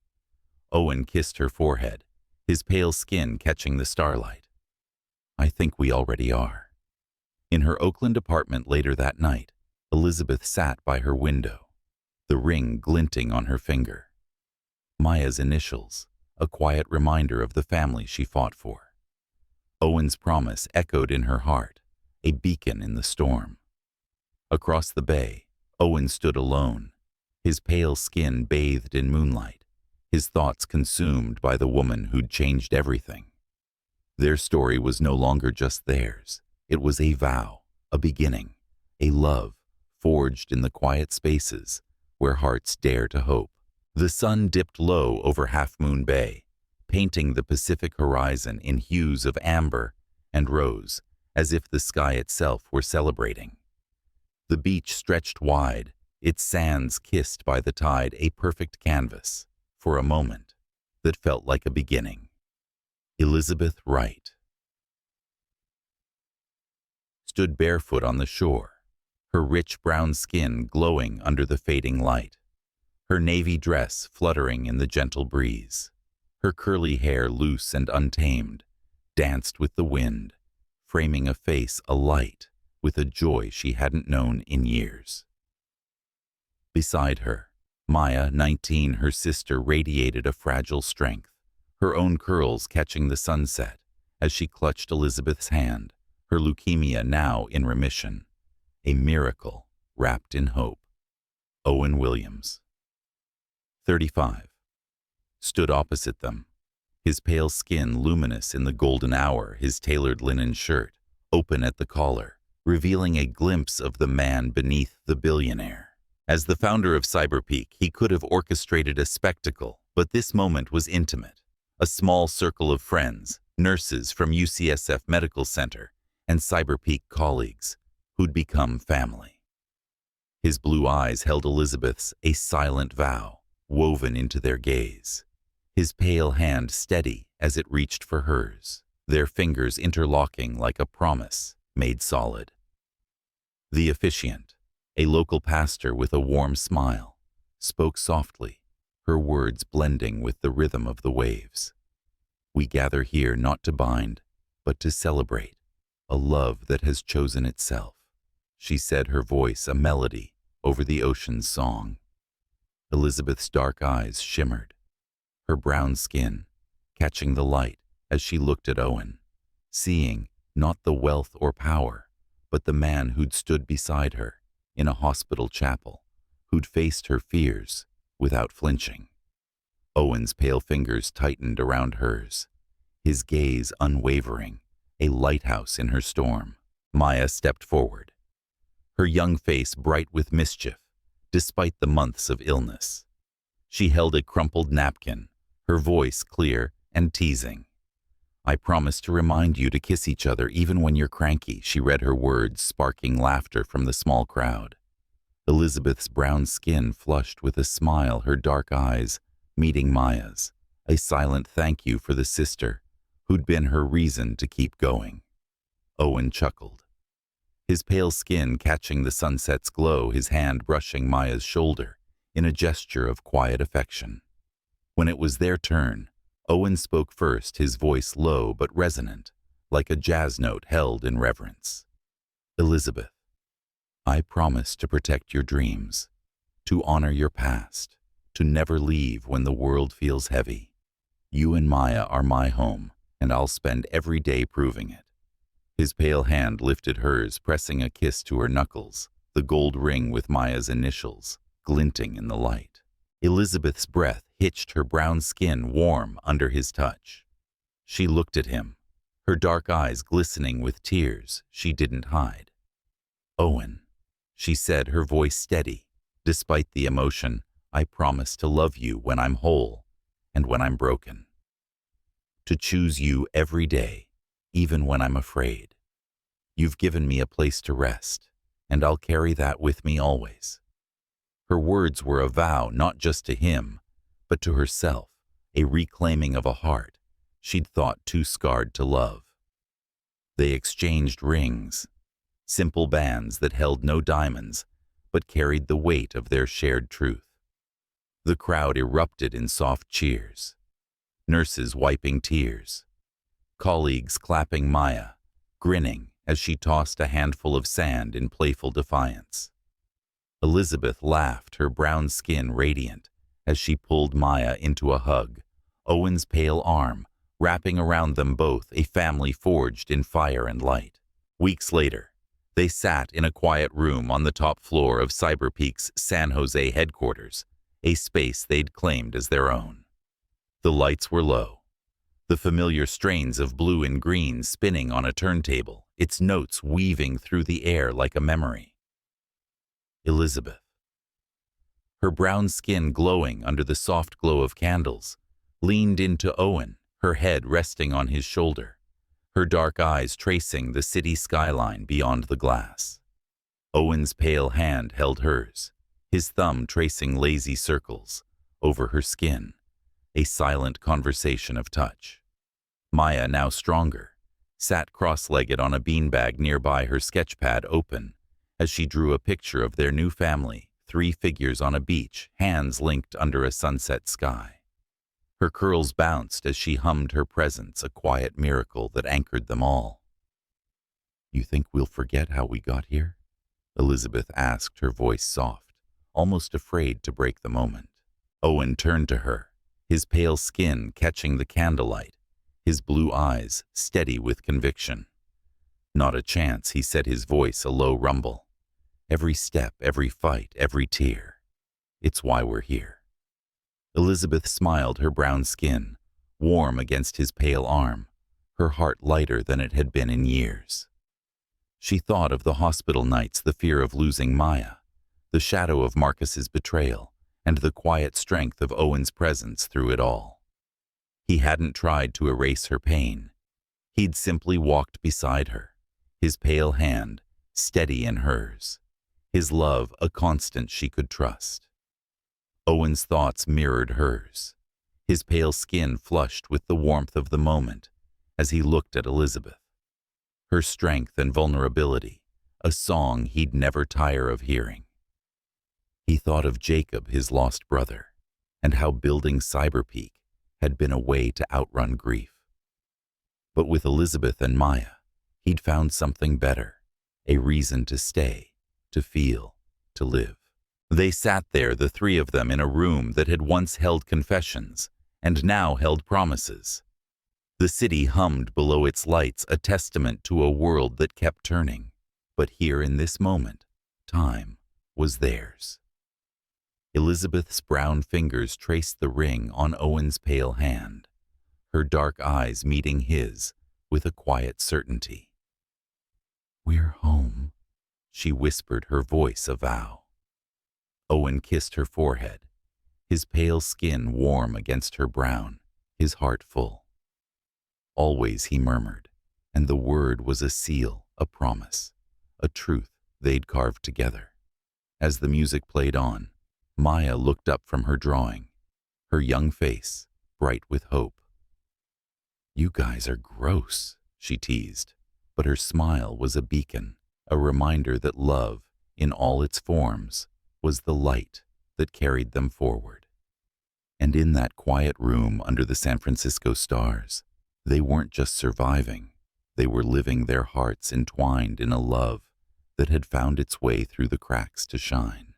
Owen kissed her forehead, his pale skin catching the starlight. "I think we already are." In her Oakland apartment later that night, Elizabeth sat by her window, the ring glinting on her finger. Maya's initials, a quiet reminder of the family she fought for. Owen's promise echoed in her heart, a beacon in the storm. Across the bay, Owen stood alone, his pale skin bathed in moonlight, his thoughts consumed by the woman who'd changed everything. Their story was no longer just theirs. It was a vow, a beginning, a love forged in the quiet spaces where hearts dare to hope. The sun dipped low over Half Moon Bay, painting the Pacific horizon in hues of amber and rose, as if the sky itself were celebrating. The beach stretched wide, its sands kissed by the tide, a perfect canvas, for a moment, that felt like a beginning. Elizabeth Wright. stood barefoot on the shore, her rich brown skin glowing under the fading light, her navy dress fluttering in the gentle breeze. Her curly hair, loose and untamed, danced with the wind, framing a face alight with a joy she hadn't known in years. Beside her, Maya, 19, her sister, radiated a fragile strength, her own curls catching the sunset as she clutched Elizabeth's hand, her leukemia now in remission. A miracle wrapped in hope. Owen Williams, 35, stood opposite them, his pale skin luminous in the golden hour, his tailored linen shirt open at the collar, revealing a glimpse of the man beneath the billionaire. As the founder of CyberPeak, he could have orchestrated a spectacle, but this moment was intimate. A small circle of friends, nurses from UCSF Medical Center, and CyberPeak colleagues who'd become family. His blue eyes held Elizabeth's, a silent vow woven into their gaze, his pale hand steady as it reached for hers, their fingers interlocking like a promise made solid. The officiant, a local pastor with a warm smile, spoke softly, her words blending with the rhythm of the waves. "We gather here not to bind, but to celebrate a love that has chosen itself," she said, her voice a melody over the ocean's song. Elizabeth's dark eyes shimmered, her brown skin catching the light as she looked at Owen, seeing not the wealth or power, but the man who'd stood beside her in a hospital chapel, who'd faced her fears without flinching. Owen's pale fingers tightened around hers, his gaze unwavering, a lighthouse in her storm. Maya stepped forward, her young face bright with mischief, despite the months of illness. She held a crumpled napkin, her voice clear and teasing. "I promise to remind you to kiss each other even when you're cranky," she read her words, sparking laughter from the small crowd. Elizabeth's brown skin flushed with a smile, her dark eyes meeting Maya's, a silent thank you for the sister who'd been her reason to keep going. Owen chuckled, his pale skin catching the sunset's glow, his hand brushing Maya's shoulder in a gesture of quiet affection. When it was their turn, Owen spoke first, his voice low but resonant, like a jazz note held in reverence. "Elizabeth, I promise to protect your dreams, to honor your past, to never leave when the world feels heavy. You and Maya are my home, and I'll spend every day proving it." His pale hand lifted hers, pressing a kiss to her knuckles, the gold ring with Maya's initials glinting in the light. Elizabeth's breath hitched her brown skin warm under his touch. She looked at him, her dark eyes glistening with tears she didn't hide. "Owen," she said, her voice steady, despite the emotion, "I promise to love you when I'm whole and when I'm broken. To choose you every day, even when I'm afraid. You've given me a place to rest, and I'll carry that with me always." Her words were a vow not just to him, but to herself, a reclaiming of a heart she'd thought too scarred to love. They exchanged rings, simple bands that held no diamonds, but carried the weight of their shared truth. The crowd erupted in soft cheers, nurses wiping tears, colleagues clapping Maya, grinning as she tossed a handful of sand in playful defiance. Elizabeth laughed, her brown skin radiant, as she pulled Maya into a hug, Owen's pale arm wrapping around them both, a family forged in fire and light. Weeks later, they sat in a quiet room on the top floor of CyberPeak's San Jose headquarters, a space they'd claimed as their own. The lights were low, the familiar strains of blue and green spinning on a turntable, its notes weaving through the air like a memory. Elizabeth, her brown skin glowing under the soft glow of candles, leaned into Owen, her head resting on his shoulder, her dark eyes tracing the city skyline beyond the glass. Owen's pale hand held hers, his thumb tracing lazy circles over her skin, a silent conversation of touch. Maya, now stronger, sat cross-legged on a beanbag nearby, her sketchpad open, as she drew a picture of their new family, 3 figures on a beach, hands linked under a sunset sky. Her curls bounced as she hummed her presence, a quiet miracle that anchored them all. "You think we'll forget how we got here?" Elizabeth asked, her voice soft, almost afraid to break the moment. Owen turned to her, his pale skin catching the candlelight, his blue eyes steady with conviction. "Not a chance," he said, his voice a low rumble. "Every step, every fight, every tear. It's why we're here." Elizabeth smiled, her brown skin warm against his pale arm, her heart lighter than it had been in years. She thought of the hospital nights, the fear of losing Maya, the shadow of Marcus's betrayal, and the quiet strength of Owen's presence through it all. He hadn't tried to erase her pain. He'd simply walked beside her, his pale hand steady in hers, his love a constant she could trust. Owen's thoughts mirrored hers, his pale skin flushed with the warmth of the moment as he looked at Elizabeth. Her strength and vulnerability, a song he'd never tire of hearing. He thought of Jacob, his lost brother, and how building CyberPeak had been a way to outrun grief. But with Elizabeth and Maya, he'd found something better, a reason to stay, to feel, to live. They sat there, the 3 of them, in a room that had once held confessions and now held promises. The city hummed below its lights, a testament to a world that kept turning. But here in this moment, time was theirs. Elizabeth's brown fingers traced the ring on Owen's pale hand, her dark eyes meeting his with a quiet certainty. "We're home," she whispered, her voice a vow. Owen kissed her forehead, his pale skin warm against her brown, his heart full. "Always," he murmured, and the word was a seal, a promise, a truth they'd carved together. As the music played on, Maya looked up from her drawing, her young face bright with hope. "You guys are gross," she teased, but her smile was a beacon, a reminder that love, in all its forms, was the light that carried them forward. And in that quiet room under the San Francisco stars, they weren't just surviving, they were living, their hearts entwined in a love that had found its way through the cracks to shine.